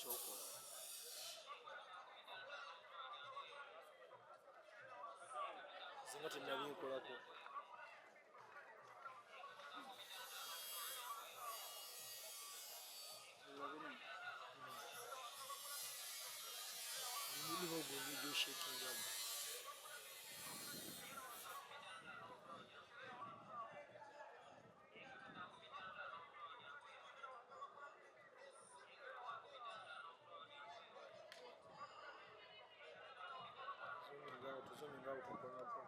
ekyokola. Singa tennabinkolako. Ndimo gundi gyoshekingamu. Tuzomingao tukonapo.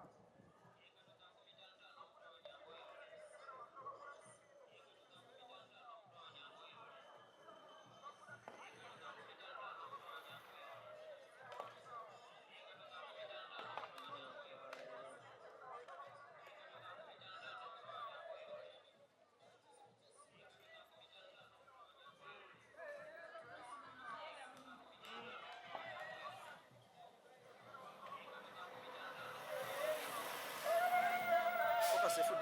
Focus the food.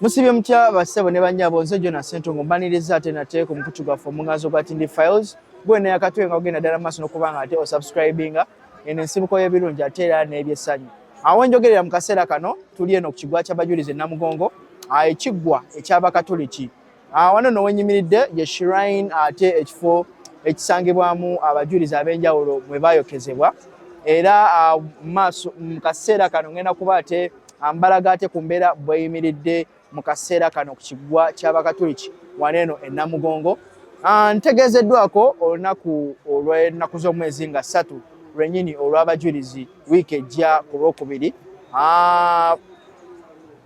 Musibye mutya basebo ne banyabo nze Jonas Sentongo mbaniriza ate nate ku mukutu gwa omungazo gwa Tindi Files gwene yakatwenga ogenda ddala maaso n'okubanga ate osubscribinga eno ensibuko y'ebirungi ate era n'ebyessanyu. Awo njogerera mu kaseera kano tuli eno ku kigwa ky'abajulizi Namugongo ekiggwa eky'Abakatoliki. Wano no wenyimiridde ye shrine ate ekifo ekisangibwamu abajulizi ab'enjawulo mwe bayokezebwa era maaso mu kaseera kano ngenda kuba ate ambalaga ate ku mbeera bweyimiridde mu kaseera kano ku kigwa ky'Abakatoliki waneeno e Namugongo. Ntegeezeddwako olunaku olw'ennaku z'omwezi nga 3 lwennyini olw'abajulizi wiiki ejja ku Lwokubiri.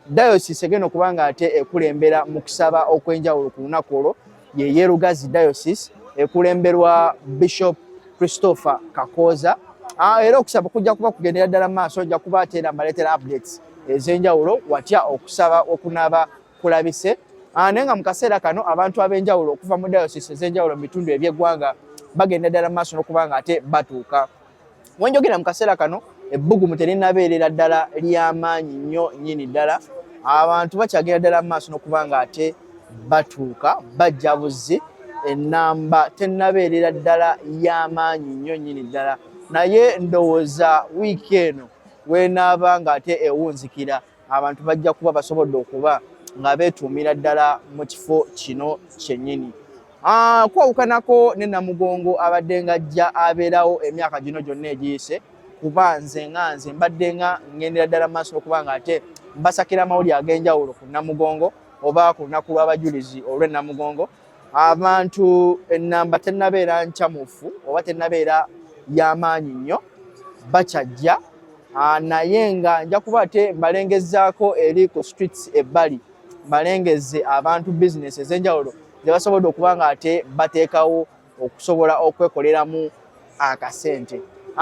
Diocese egenda okuba nga ate ekulembera mu kusaba okw'enjawulo ku lunaku olwo ye Yerugazi Diocese ekulemberwa Bishop Christopher Kakooza. Era okusaba kujja kuba kugendera ddala maaso, ojja kuba ate era mbaleetera updates ez'enjawulo watya okusaba okunaaba kulabise. Naye nga mu kaseera kano abantu ab'enjawulo okuva mu diocese ez'enjawulo mu bitundu eby'eggwanga bagenda ddala maaso n'okuba nga ate batuuka. Wenjogera mu kaseera kano ebbugumu terinnabeerera ddala ly'amaanyi nnyo nnyini ddala. Abantu bakyagenda ddala maaso n'okuba nga ate batuuka bajja buzzi. Ennamba tennabeerera ddala y'amaanyi nnyo nnyini ddala. Naye ndowooza wiiki eno weenaaba nga ate ewunzikira abantu bajja kuba basobodde okuba nga beetuumira ddala mu kifo kino kyennyini. Kwawukanako ne Namugongo abadde nga ajja abeerawo emyaka gino gyonna egiyise, kuba nze mbadde nga ngendera ddala maaso n'okuba nga ate mbasakira amawulire ag'enjawulo ku Namugongo oba ku lunaku lw'abajulizi olw'e Namugongo. Abantu ennamba tennabeera nkyamufu oba tennabeera y'amaanyi nnyo, bakyajja. Naye nga nja kuba ate mbalengezzaako eri ku streets ebbali, mbalengezze abantu bizinesi ez'enjawulo ze basobodde okuba nga ate bateekawo okusobola okwekoleramu akasente.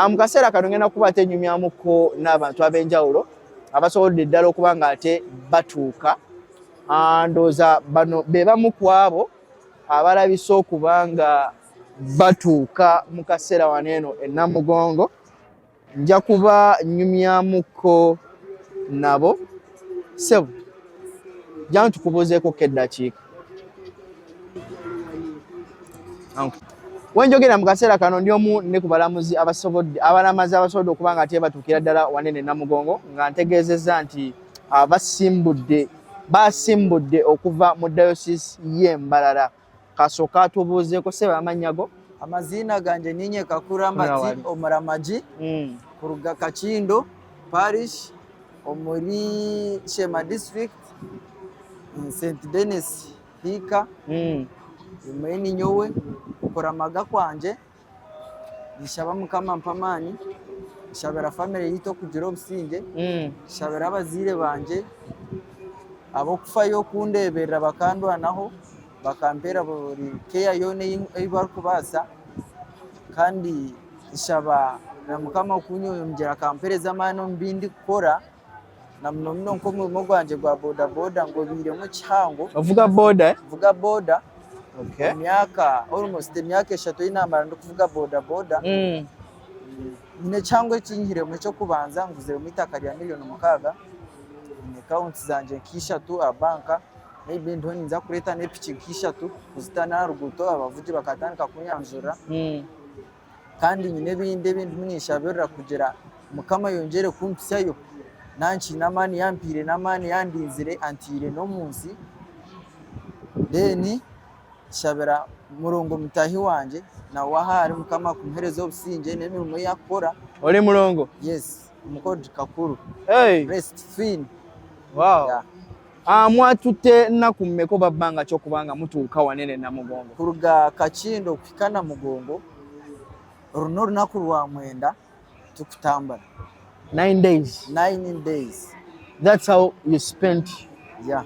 Mu kaseera kano ngenda kuba ate nyumyamuko n'abantu ab'enjawulo abasobodde ddala okuba nga ate batuuka. Ndowooza bano be bamu ku abo abalabise okuba nga batuuka mu kaseera waneeno e Namugongo. Nja kuba nyumyamuko nabo. Sebo, jjangu tukubuuzeeko ko eddakiika. Wenjogera mu kaseera kano ndi omu ne ku balamuzi abalamazi abasobodde okuba nga ate batuukira ddala Wanene Namugongo nga ntegeezezza nti basimbudde okuva mu dayosisi y'e Mbarara. Kasooka atubuuzeeko ssebo amannya go? Amazina ganje ninye Kakuramati Omuramaji kuruga Kakindo Parish omuri Shema District in St. Denis Hika imweni nyowe kuramaga kwanje nishaba Mukama mpamani shabera family yito kugira obusinge shabera abazire banje abo kufayo kundebera bakandwanaho bakampera buri keya yone ibarukubasa kandi ishaba na Mukama okunyumjira kampereza mano mbindi kukora na mnomino nko mu gwanje gwa boda ngo bire mu kihango uvuga boda vuga boda okay almost emyaka 3 inambara ndo kuvuga boda ne cyangwe kinyire mu cyo kubanza nguze mu itaka rya miliyoni 6 ne accounts zanje kishatu a banka maybe ndoni nza kureta ne pichi kishatu kuzitana ruguto abavuji bakatandika kunyanjura kandi nyine bindi mwishabera kugera Mukama yongere kumpisayo nanchi namani yampire namani yandinzire antire no munsi deni shabera murongo mutahi wanje na wahari Mukama kumperezo obusinge n'emirimo yakora oli murongo yes mukodi kakuru rest fin wow yeah. Mwatute nakummeko babbanga kyokubanga mutuuka Wanene Namugongo kuruga Kakindo kukana Mugongo runo runaku rwa mwenda tukutambara 9 days. That's how you spent. Yeah.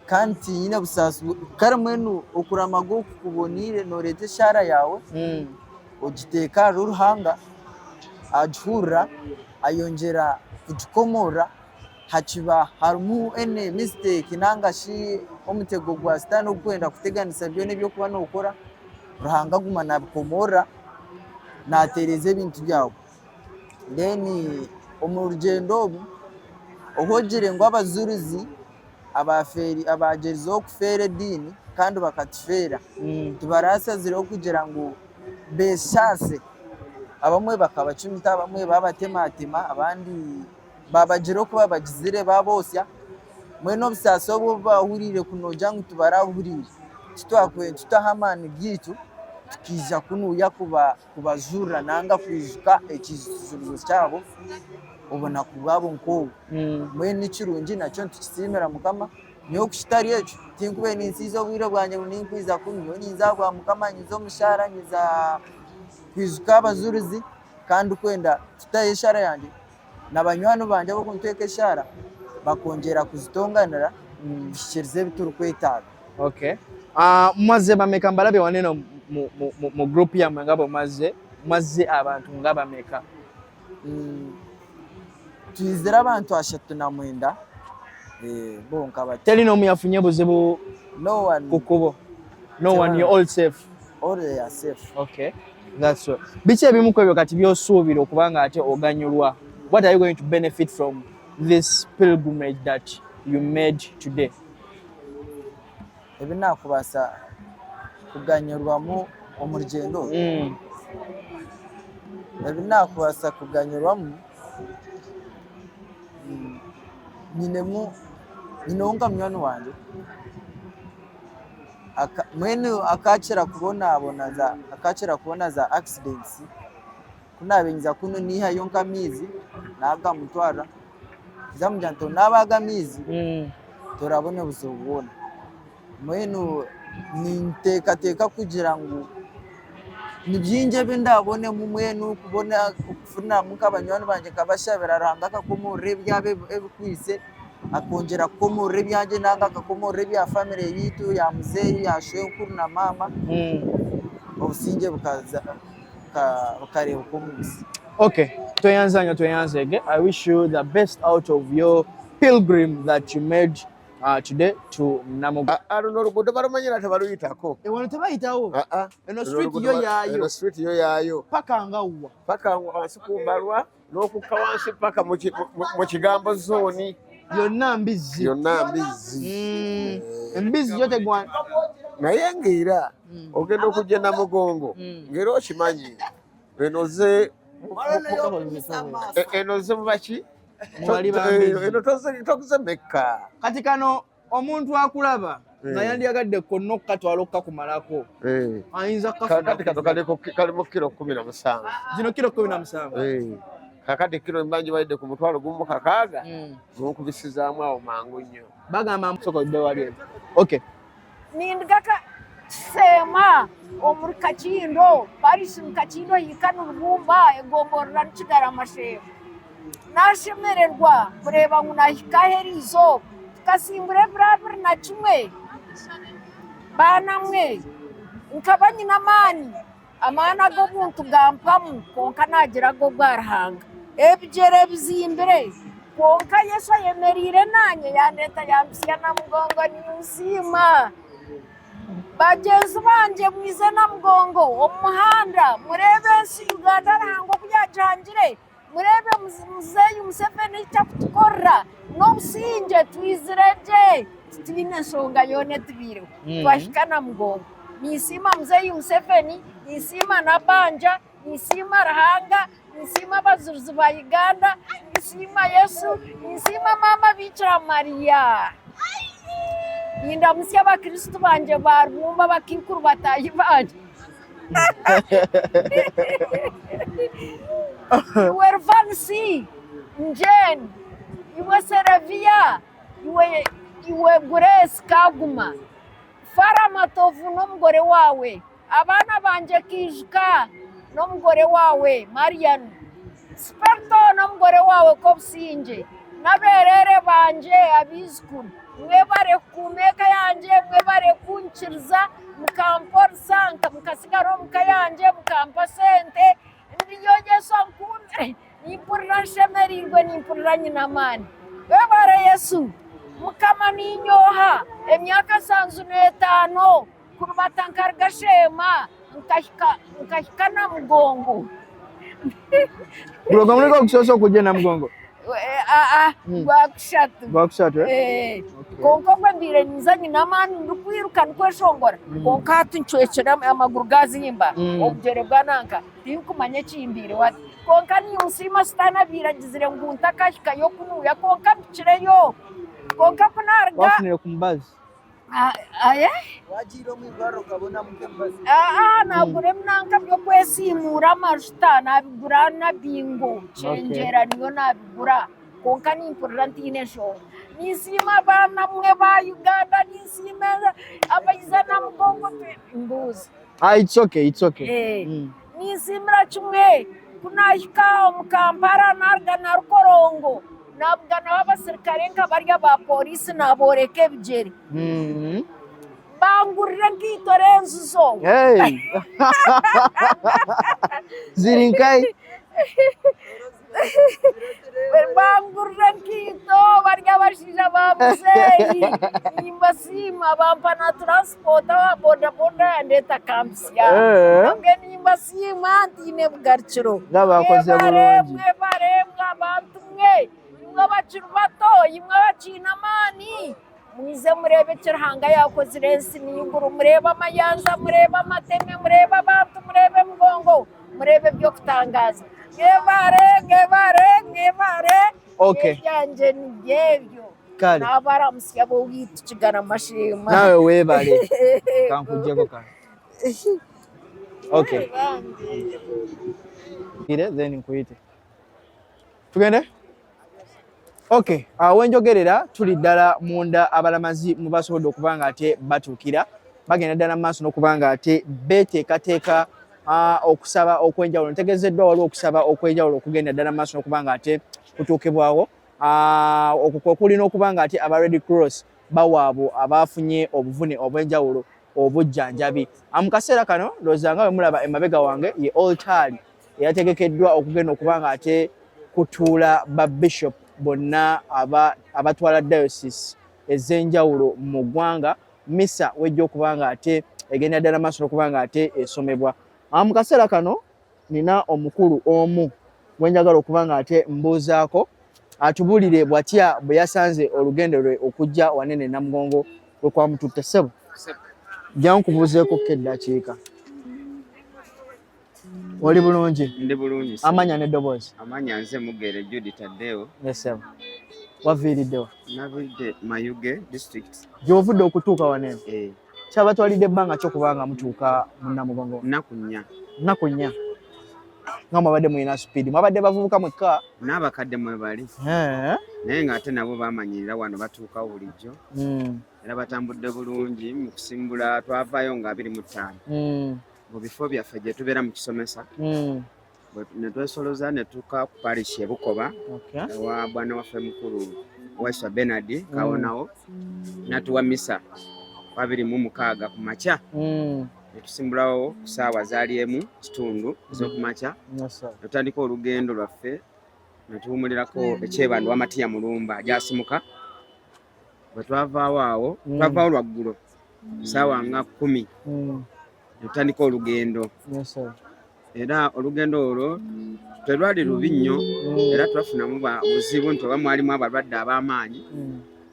Kanti nyine busasu karamwenu okuramago kukubonire norete shara yawe ogiteka ruhanga ajhura ayongera kutukomora hakiba harumu ene mistake nanga shi omutego gwa stand okwenda kuteganisa byo nebyo kuba no ukora ruhanga guma nabikomora natereze ibintu byawe deni omurugendo ohogire ngo abazuruzi abaferi abagerizo kufere dini kandi bakatifera tubarasa ziro kugira ngo besase abamwe bakabacumita abamwe babatematima abandi babagiro kuba bagizire babosya mweno bisaso bo bahurire kunoja ngo tubarahurire kitwakwe tutahamana gitu tukija kunuya kubazura nanga kwijuka ekizuru cyabo ubona kubabo nko mwene kirungi nacyo tukisimera Mukama niyo kushitari ejo tinkube ninsizo bwiro bwanje ninkwiza kunyo ninzagwa Mukama nyizo mushara nyiza kwijuka abazuruzi kandi kwenda tutayishara yanje nabanywano banje bo kuntweka ishara bakongera kuzitonganira bishirize bituru kwetaga okay maze bameka mbalabe Wanene mu group ya ngabo maze abantu ngabameka twizera abantu 3 bonka bati tell no muyafunye buzibu no one kukubo no one you all safe they are safe okay that's all biche bimu kwebyo kati byosuubira okubanga ate oganyulwa what are you going to benefit from this pilgrimage that you made today ebina kubasa kuganyurwamo omurugendo ebina kubasa kuganyurwamo ninonga mwana wanje mwene akachira kubona za accidents kunabenza kuno niha yonka mizi naga mutwara zamjanto nabaga mizi turabone buzobona mwene ninteka kugira ngo nibyinje bindabone mu mwene kubona kufuna mukabanywana banje kabashabera rangaka kumure byabe ebikwise akongera kumure byanje nanga kakumure bya family yitu ya muzeyi ya shenkuru na mama obusinge bukaza bakare ukomuzi okay tuyanzege I wish you the best out of your pilgrim that you made today to Namugongo. No rugudo barumanyira tabaruyitako. Wano tabayitawo. Eno street yo yayo. Paka ngawwa. Paka wasikumbalwa n'okukawansi paka mu kigambo zone. Yonna mbizi. Yonna mbizi. Mbizi yote gwa. naye ng'era ogenda okujja Namugongo ng'era okimanyi enoze mubaki eno tokuze mekka kati kano omuntu akulaba nga yandiyagadde konna okukatwala okukakumalako ayinza kati kato kalimu kilo 17 zino kilo 17 kakati kilo mbanji baidde ku mutwalo gumu kakaaga n'okubisizaamu awo mangu nnyo bagamba musokodde wali okay nindgaka sema omuri Kakindo Paris mu Kakindo yikana urubumba egomborera nikigara amashema nashemererwa kureba ngo nahika herizo tukasimbure buraburi na kimwe bana mwe nkaba nyina amana go muntu gampamu konka nagira go bwarahanga ebigere bizimbire konka Yesu yemerire nanye yandeta yambisiya Namugongo nimusima bagenzi banje mwize Namugongo omuhanda murebe ensi Uganda arahango kubyajangire murebe muzeyi Museveni cyakutukora n'obusinge twizireje tine nsonga yone tubiro twashika Namugongo nisima muzeyi Museveni nisima Nabanja nisima Rahanga nisima abazuruzi ba Uganda nisima Yesu nisima mama Bikira Mariya nindamusya abakristu banje barumba bakikuru batayi banje Wervansi Njen iwe Seravia iwe Grace Kaguma Fara Matovu n'umugore wawe abana banje Kijuka n'umugore wawe Marian Sperto n'umugore wawe Kobusinge n'aberere banje abizukuru mwe bare kumeka yanje mwe bare kunchiriza mukamporsa mukasigaro mukayanje mukampa sente ndiyogeso nkunze nimpurira shemerirwe nimpurira nyinamani we bare Yesu mukama ninyoha emyaka 5 kurubatankar gashema nkahika Namugongo Kuloga muleko kusoso kujja Namugongo Gwakushatu konko kwembire niza nyinamani ndukwiruka nkweshongora konka hatunchwechera amaguru gazimba obugere bwananka tiyukumanye chimbire wati konka nimusima sitana biragizire ngunta kashika yo kunuya konka mbikireyo konka kunarga wafunire kumbazi wagiro mwibaro kabona mukembazi nagure mnanka byo kwesimura amajuta nabigura na bingo chenjera niyo nabigura konka nimpurira ntine shonga nisima bana mwe ba Uganda nisima abayiza Namugongo mbuzi it's okay nisimira kimwe kunahika Mukampala narga na Rukorongo nabugana b'abasirikare nkabarya ba polisi naboreke bijeri bangurira ngitore nzuzo zirinkai bangurira ngito barya bashija ba muzeyi nimbasima bampana transport wa boda ndeta kampsia nge nimbasima ntine bugarchiro gabakoze bulungi mwe bare abantu mwe mwabakiri bato mw'abakinamani mwize murebe kirahanga yakoze rensi ninguru murebe amayanza murebe amateme murebe abantu murebe Mugongo murebe byo kutangaza ngebare okay yanje niyebyo kale nabaramusya bo witu kigana amashima nawe webale kankujjeko kale okay then nkuyite tugende okay wenjogerera tuli ddala munda abalamazi mubasobodde okubanga ate batuukira bagenda ddala maaso n'okubanga ate beteekateeka okusaba okwenjawulo ntegezeddwa waliwo okusaba okwenjawulo okugenda ddala maaso n'okubanga ate kutuukibwawo okwo kulina okubanga ate aba Red Cross bawaabo abafunye obuvune obw'enjawulo obujjanjabi mu kaseera kano ndowooza nga bwe mulaba emabega wange ye oltaali eyategekeddwa okugenda okubanga ate kutuula ba bishop bonna abatwala diocese ez'enjawulo mu ggwanga misa wejja okubanga ate egenda ddala maaso n'okubanga ate esomebwa mu kaseera kano nina omukulu omu gwenjagala okubanga ate mbuuzaako atubulire bwatya bwe yasanze olugendo lwe okujja wanene Namugongo kwe kwamututte ssebo Jja nkubuuzeeko eddakiika. Oli bulungi? Ndi bulungi. Amanya n'eddoboozi? Amanya nze Mugere Judith Addeo. Yes, sir. Waviiriddewa? Naviiridde Mayuge district. Gy'ovudde okutuuka wano eno? Kyabatwalidde ebbanga ki okubanga mutuuka mu Namugongo? Nnaku 4. Nnaku 4. Nga mwabadde mulina speed. Mwabadde bavubuka mwekka? N'abakadde mwe bali. Naye ng'ate nabo baamanyirira wano batuukawo bulijjo. Era batambudde bulungi mu kusimbula twavaayo nga 25. Mu bifo byaffe gye tubeera mu kisomesa. Ne twesoloza ne tuka ku parish e Bukoba. Ewa bwana waffe mukulu Waiswa Bernard kawonawo. Natuwa misa 26 ku makya. Ne tusimbulawo ku ssaawa zaali emu kitundu ez'okumakya. Tutandika olugendo lwaffe ne tuwumulirako ekyebando w'Amatiya Mulumba gyasimuka. Bwe twavaawo awo twavaawo lwaggulo ssaawa nga 10. Tutandika olugendo. Era olugendo olwo terwali lubi nnyo era twafunamu buzibu nti oba mwalimu abalwadde ab'amaanyi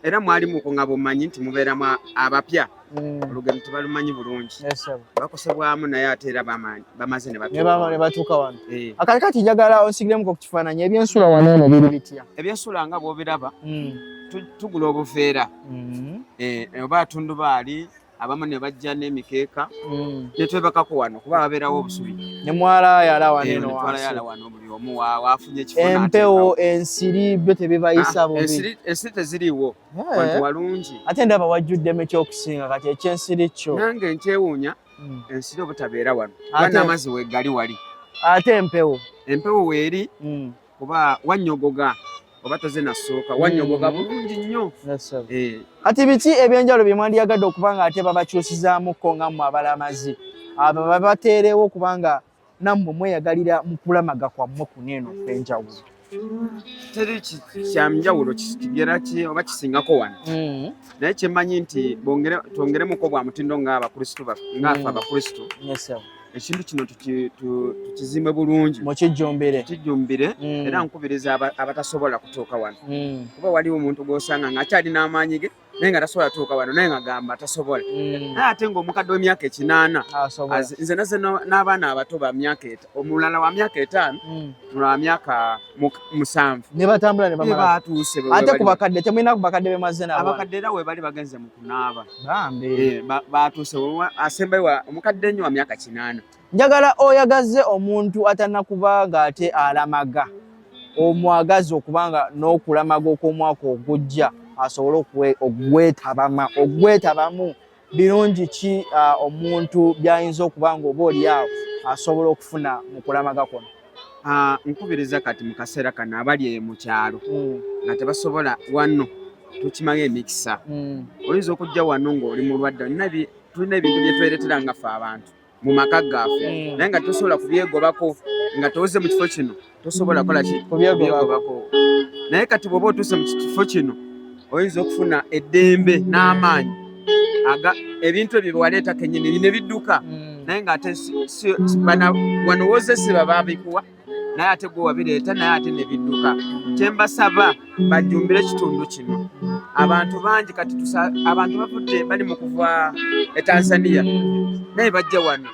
era mwalimuko nga bumanyi nti mubeeramu abapya olugendo tebalumanyi bulungi bakosebwamu naye ate era bamaze ne batuuka wano. Akali kati njagala onsigiremu ku kifaananyi ebyensula wano eno biri bitya? Ebyensula nga bw'obiraba tugula obufeera oba tundubaali abamu ne bajja n'emikeeka ne twebakako wano kuba babeerawo obusubi. Ne mwalaayala wano eno wansi. Twalaayala wano buli omu waafunye ekifo empewo ensiri byo tebibayisa bubi? Ensiri teziriiwo wantu walungi. Ate ndaba wajjuddemu ekyokusinga kati ekyensiri kyo. Nange nkyewuunya ensiri obutabeera wano kuba n'amazzi weegali wali. Ate empewo weeri kuba wannyogoga oba toze nasooka wannyogoga bulungi nnyo. Kati biki ebyenjawulo bye mwandyagadde okuba nga ate babakyusizaamuko nga mmwe abalamazi abo babateerewo kubanga nammwe mweyagalira mu kulamaga kwammwe kuno eno kw'enjawulo? Teri kyanjawulo kigera ki oba kisingako wano. Naye kyemmanyi nti twongeremuko bwa mutindo ng'Abakristo ng'affe Abakristo. Ekintu kino tukizimbe bulungi kijjumbire era nkubiriza abatasobola kutuuka wano kuba waliwo omuntu gw'osanga ng'akyali n'amaanyi ge naye nga tasobola kutuuka wano naye nga gamba tasobola. Naye ate ng'omukadde w'emyaka 8 nze naze n'abaana abato ba myaka omulala wa myaka 5 mulala wa myaka 7 ne batambula ne batuuse. Ate ku bakadde temulina ku bakadde bemaze nabo? Abakadde era we bali bagenze mu kunaaba batuuse asembayo omukadde nnyo wa myaka 8. Njagala oyagaze omuntu atannakuba ng'ate alamaga omwagazi okubanga n'okulamaga okw'omwaka ogujja asobole ogwetabamu birungi ki omuntu by'ayinza okuba nga oba oli awo asobola okufuna mu kulamaga kuno? Nkubiriza kati mu kaseera kano abali mu kyalo nga tebasobola wano tukimayo emikisa. Oyinza okujja wano ng'oli mulwadde tulina ebintu bye twereetera nga ffe abantu mu maka gaffe naye nga tosobola kubyegobako nga towoze mu kifo kino tosobola kukola kubyegobako. Naye kati bw'oba otuuse mu kifo kino oyinza okufuna eddembe n'amaanyi ebintu ebyo bewaleeta kennyini ne bidduka naye ng'ate wano woze si baba bikuwa naye ate gwe wabireeta naye ate ne bidduka. Kyembasaba bajjumbire ekitundu kino. Abantu bangi kati abantu bavudde bali mu kuva e Tanzania naye bajja wano.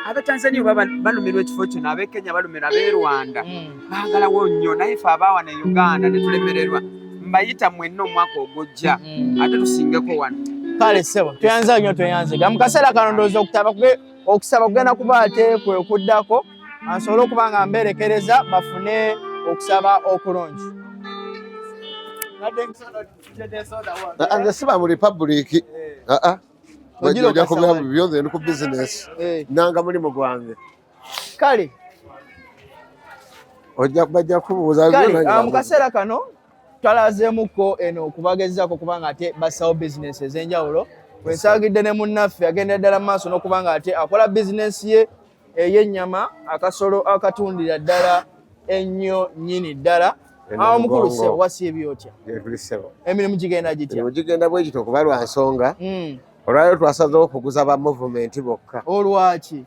Ab'e Tanzania baba balumirwa ekifo kino, ab'e Kenya balumira, ab'e Rwanda baagalawo nnyo naye ffe abaawana e Uganda ne tulemererwa. Mbayita mwenna omwaka ogujja ate tusingeko wano. Kale ssebo tweyanze nnyo tweyanziga mu kaseera kano ndowooza okusaba kugenda kuba ate kwe kuddako asobole okuba nga mbeerekereza bafune okusaba okulungi. Nze siba mu Republic. Ojja kubeera mu byonze ndi ku business nanga mulimu gwange. Kale bajja kubuuza mu kaseera kano twalazeemuko eno okubagezaako kubanga ate bassawo bizinesi ez'enjawulo. Wensaagidde ne munnaffe agenda ddala mu maaso n'okuba nga ate akola bizinesi ye ey'ennyama akasolo akatundira ddala ennyo nnyini ddala. Omukulu ssebo wasiibye otya? Emirimu gigenda gitya? Gigenda bwe gityo okuba lwa nsonga olwaliro twasazeewo okuguza ba movement bokka. Olwaki?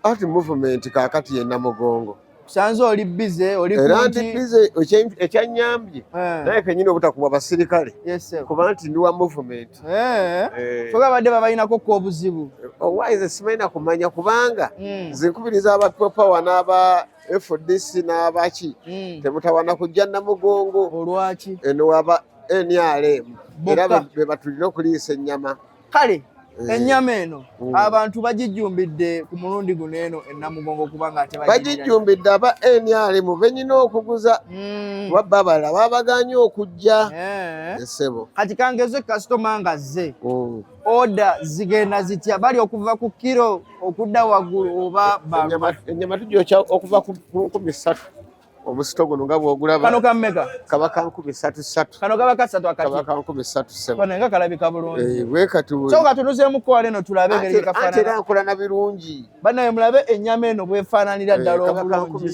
Ati movement kaakati ye Namugongo kusanze oli bize oli era ndi bize ekyanyambye naye kenyini obutakubwa basirikale kuba nti ndi wa movement foga badde babalinako ko obuzibu owaize simaina kumanya kubanga zinkubiriza abapower n'aba FDC n'abaki temutawana kujja Namugongo olwaki eno waba NRM era be batulina okuliisa ennyama kale ennyama eno abantu bagijjumbidde ku mulundi guno eno Namugongo kubanga ate bagijjumbidde aba NRM benyina okuguza babala babaganye okujja esebo kati kangeze customer nga zze order zigenda zitya bali okuva ku kilo okudda waggulu oba ennyama tujokya okuva ku 3 omusito guno nga bw'ogulaba kano kammeka kaba ka 3 kano kaba ka 3 akati kaba ka 3 kano nga kalabika bulungi bwe katu so katunuzeemu kwale no tulabe ngeri kafaanana ate era nkola na birungi banaye mulabe ennyama eno bwefaananira ddala obulungi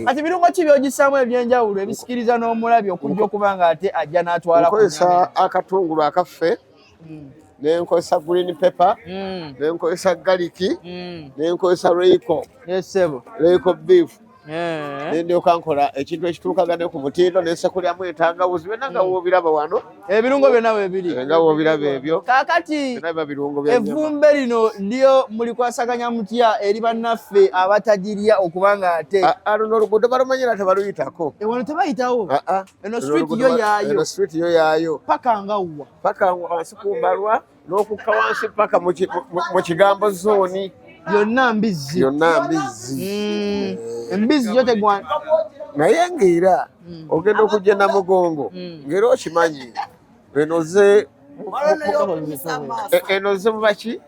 ati birungo ki byogisaamu ebyenjawulo ebisikiriza n'omulabi okujja okuba nga ate ajja n'atwala nkozesa akatungulu akaffe nenkozesa green pepper nenkozesa garlic nenkozesa Royco beef ndyoka nkola ekintu ekituukagane ku mutindo nensekulyamu entangawuzi byonna nga woobiraba wano ebirungo byonna weebiri nga woobiraba ebyo kaakati evvumbe lino lyo mulikwasaganya mutya eri bannaffe abatagirya okuba nga ate luno oluguudo balumanyira tebaluyitako wano tebayitawo eno street yo yaayo paka ngawwa wansi kumbalwa n'okukka wansi paka mu kigambo zooni byonna mbizzi embizzi yo tegwana naye ng'era ogenda okujja Namugongo ng'era okimanyi enoze mubaki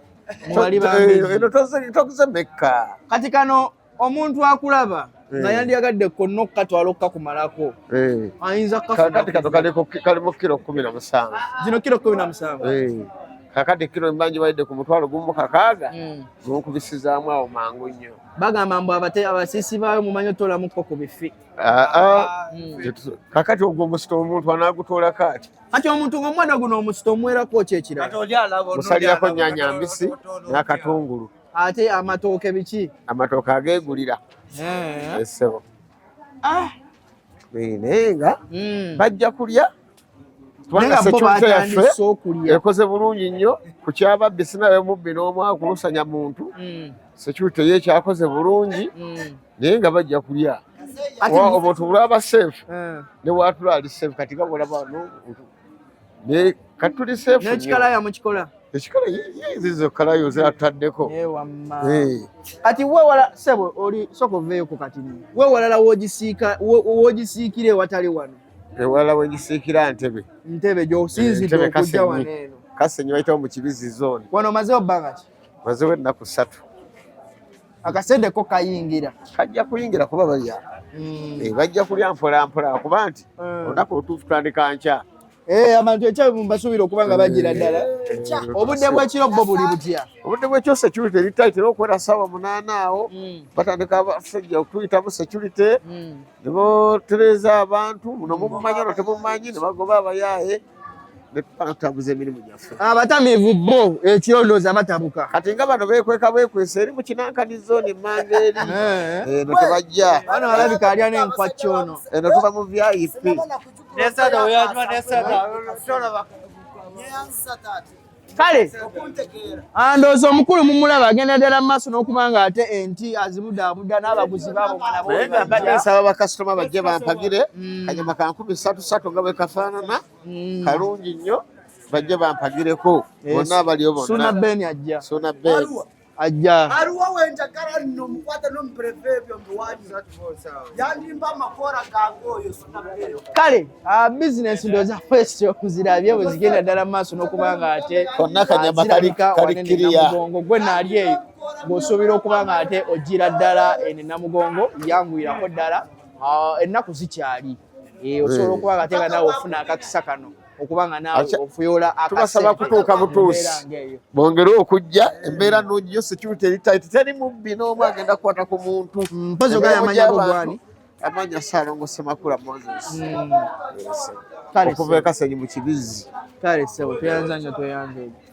eno tokuze mekka kati kano omuntu akulaba nga yandyagadde konna okukatwala okukakumalako ayinza kati kato kalimu kilo 17 zino kilo 17 kakati kilo mbanji baidde ku mutwalo gumu kakaaga n'okubisizaamu awo mangu nnyo bagamba mbu abasiisi baayo mumanyi otolamuko ku bifi kakati ogwo omusito omuntu anaagutoola kaati kati omuntu ng'omwana guno omusito omwerako ki ekirala musalirako nnyaanya mbisi n'akatungulu ate amatooke biki amatooke ageegulira essebo naye nga bajja kulya kubanga sekyuta yaffe ekoze bulungi nnyo ku kyababbi sinabe mubbi n'omu akulusanya muntu sekyuta ye ekyakoze bulungi naye nga bajja kulya omuntu bulaba seefu ne waatula ali seefu kati nga bolaba naye kati tuli seefu n'ekikalaaya mukikola ekikala zizo kalayo zatutaddeko ati weewala sebo oli sooka oveeyoko kati weewalala woogisiikira ewatali wano ewala wegisiikira Ntebe gy'osinzidde okujja wano eno Kasenyi bayitawo mu Kibizi zone wano mazewo bbanga ki mazewo ennaku 3 akasente ko kayingira kajja kuyingira kuba balya bajja kulya mpola mpola kuba nti olunaku olutuufu tutandika nkya abantu ekyawe mbasuubira okuba nga bagira ddala obudde bw'ekiro bwo buli butya obudde bw'ekyo security eritaitera okuwera ssaawa 8 awo batandika abasajja okutuyitamu security ne botereza abantu muno mumumanyi ono temumanyi ne bagoba abayaaye ne tutambuza emirimu gyaffe abatamiivu bo ekiro ndowooza batabuka kati nga bano beekwesa eri mu kinankanizo ne mmanga eri eno tebajja bano balabika alya n'enkwacca ono eno tuba mu VIP kale andowooza omukulu mumulaba agenda ddala mu maaso n'okuba nga ate enti azibudaabuda n'abaguzi baabo badde nsaba bakasitoma bajje bampagire kanyama ka 13 nga bwe kafaanana kalungi nnyo bajje bampagireko bonna abaliyo bonna Suna Ben ajja Suna Ben ajja aliwo wenjagala nno mukwata n'omuperefe ebyo mbiwanyu yandimba amakora gange oyo Suna Ben kale bizinesi ndowooza fesi okuzirabye bwe zigenda ddala mu maaso n'okuba nga ate konna kanyama kalikiriya Namugongo gwe naali eyo ng'osuubira okuba nga ate ogira ddala ene Namugongo yanguyirako ddala ennaku zikyali osobola okuba nga ate nga naawe ofuna akakisa kano okuba nga naawe ofuyoola tubasaba kutuuka butuusi bongere okujja embeera nnungi nnyo security eritaiti teri mubbi n'omu agenda kukwata ku muntu mpozi ogaya amanyago gwani amanya Saalongo Ssemakula Moses okuva e Kasenyi mu Kibizi kale ssebo tweyanza nnyo tweyanza egyo